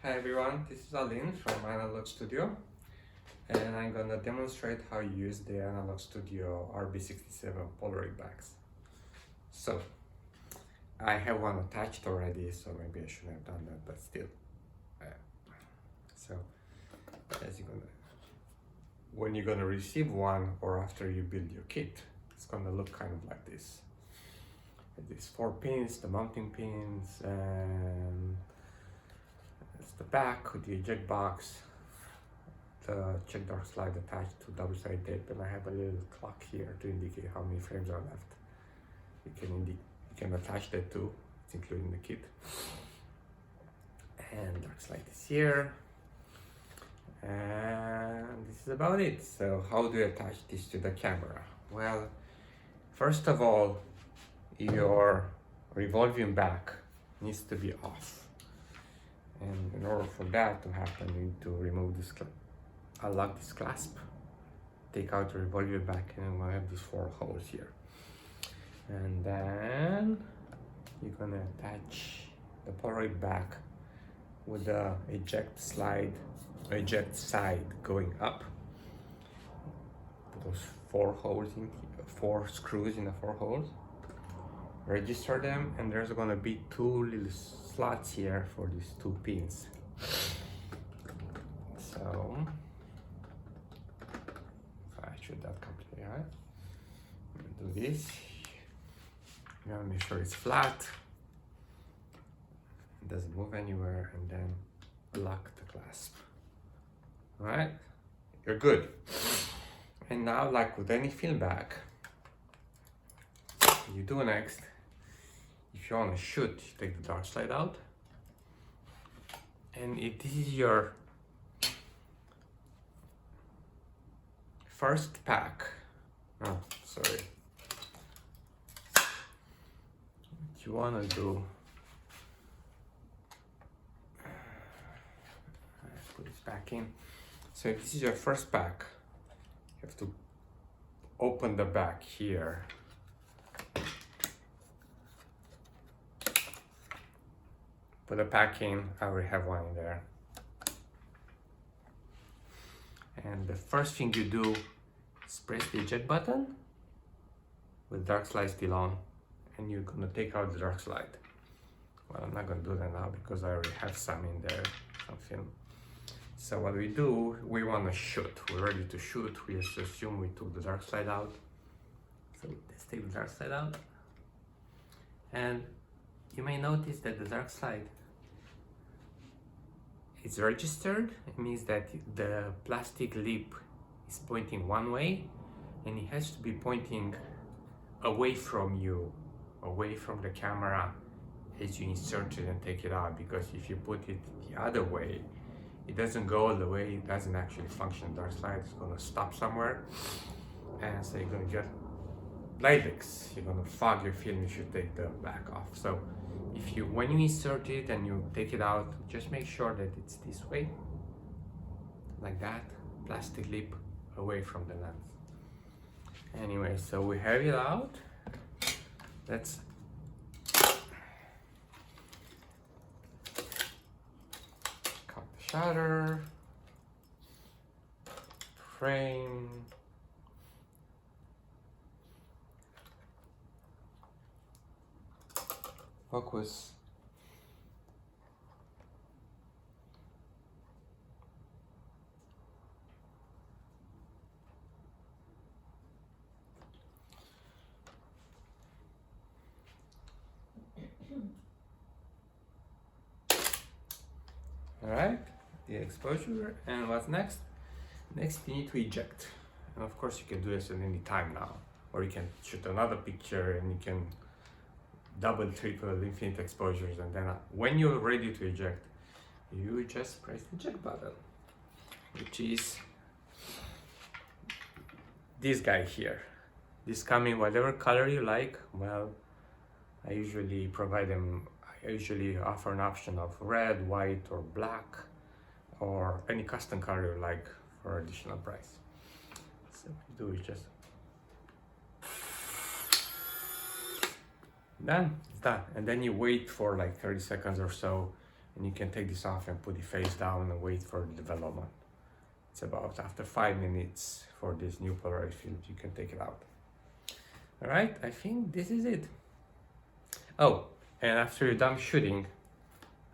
Hi everyone, this is Alin from Analogue.Studio, and I'm gonna demonstrate how you use the Analogue.Studio RB67 Polaroid backs. So, I have one attached already, so maybe I shouldn't have done that, but still. So, as when you're gonna receive one or after you build your kit, it's gonna look kind of like this. These 4 pins, the mounting pins, and the back with the eject box, the check dark slide attached to double-sided tape, and I have a little clock here to indicate how many frames are left. You can attach that too. It's included in the kit. And dark slide is here, and this is about it. So how do you attach this to the camera? Well, first of all, your revolving back needs to be off. And in order for that to happen, you need to remove this, unlock this clasp, take out the revolver back, and I have these 4 holes here. And then you're gonna attach the Polaroid back with the eject side going up. Put those 4 holes in, 4 screws in the 4 holes. Register them, and there's gonna be 2 little slots here for these 2 pins. So if I shoot that completely right, I'm gonna do this. You gotta make sure it's flat, it doesn't move anywhere, and then lock the clasp. All right, you're good. And now, like with any film back, you do next. If you want to shoot, you take the dark slide out, and if this is your first pack, what you want to do, let's put this back in. So if this is your first pack, you have to open the back here. Put the pack in, I already have one in there. And the first thing you do is press the eject button with dark slide still on, and you're gonna take out the dark slide. Well, I'm not gonna do that now because I already have some in there, some film. So what we do, we wanna shoot. We're ready to shoot. We just assume we took the dark slide out. So let's take the dark slide out. And you may notice that the dark slide is registered. It means that the plastic lip is pointing one way, and it has to be pointing away from you, away from the camera as you insert it and take it out, because if you put it the other way, it doesn't go all the way, it doesn't actually function. Dark slide is going to stop somewhere, and so you're going to get light leaks. You're going to fog your film if you take the back off. So when you insert it and you take it out, just make sure that it's this way, like that, plastic lip away from the lens. Anyway, so we have it out. Let's cut the shutter, frame, focus. All right, the exposure. And what's next? Next, you need to eject. And of course, you can do this at any time now, or you can shoot another picture and you can double, triple, infinite exposures, and then when you're ready to eject, you just press the eject button, which is this guy here. This come in whatever color you like. Well, I usually offer an option of red, white, or black, or any custom color you like for additional price. So what you do is just done, it's done. And then you wait for like 30 seconds or so, and you can take this off and put it face down and wait for the development. It's about after 5 minutes for this new Polaroid film, you can take it out. All right, I think this is it. Oh, and after you're done shooting,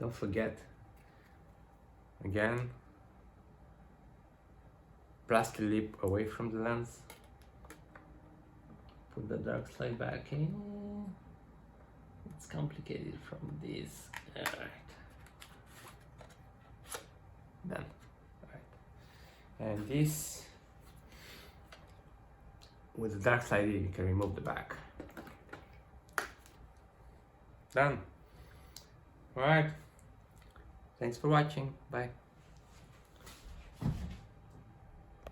don't forget, again, blast the lip away from the lens. Put the dark slide back in. It's complicated from this. All right. Done. All right. And this, with the dark slide in, you can remove the back. Done. All right. Thanks for watching. Bye.